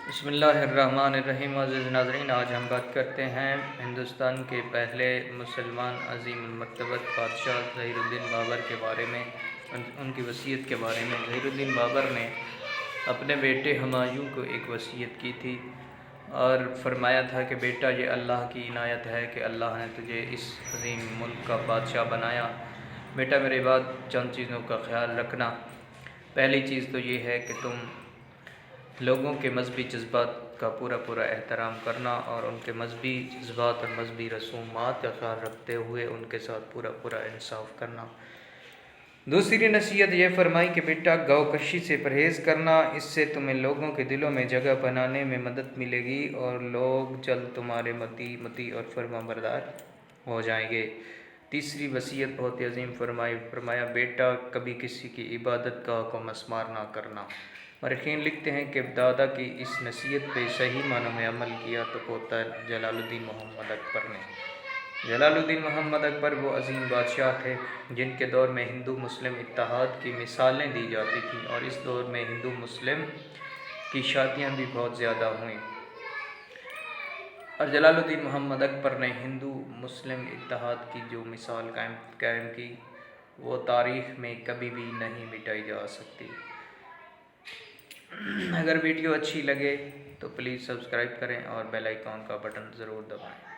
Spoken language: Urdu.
بسم اللہ الرحمن الرحیم۔ عزیز ناظرین، آج ہم بات کرتے ہیں ہندوستان کے پہلے مسلمان عظیم المرتبت بادشاہ ظہیر الدین بابر کے بارے میں، ان کی وصیت کے بارے میں۔ ظہیر الدین بابر نے اپنے بیٹے ہمایوں کو ایک وصیت کی تھی اور فرمایا تھا کہ بیٹا، یہ اللہ کی عنایت ہے کہ اللہ نے تجھے اس عظیم ملک کا بادشاہ بنایا۔ بیٹا، میرے بعد چند چیزوں کا خیال رکھنا۔ پہلی چیز تو یہ ہے کہ تم لوگوں کے مذہبی جذبات کا پورا احترام کرنا اور ان کے مذہبی جذبات اور مذہبی رسومات کا خیال رکھتے ہوئے ان کے ساتھ پورا انصاف کرنا۔ دوسری نصیحت یہ فرمائی کہ بیٹا، گو کشی سے پرہیز کرنا، اس سے تمہیں لوگوں کے دلوں میں جگہ بنانے میں مدد ملے گی اور لوگ جلد تمہارے متی اور فرما بردار ہو جائیں گے۔ تیسری وصیت بہت ہی عظیم فرمایا بیٹا، کبھی کسی کی عبادت گاہ کو مسمار نہ کرنا۔ مورخین لکھتے ہیں کہ دادا کی اس نصیحت پہ صحیح معنوں میں عمل کیا تو پوتا جلال الدین محمد اکبر نے۔ جلال الدین محمد اکبر وہ عظیم بادشاہ تھے جن کے دور میں ہندو مسلم اتحاد کی مثالیں دی جاتی تھیں، اور اس دور میں ہندو مسلم کی شادیاں بھی بہت زیادہ ہوئیں، اور جلال الدین محمد اکبر نے ہندو مسلم اتحاد کی جو مثال قائم کی وہ تاریخ میں کبھی بھی نہیں مٹائی جا سکتی۔ اگر ویڈیو اچھی لگے تو پلیز سبسکرائب کریں اور بیل آئیکن کا بٹن ضرور دبائیں۔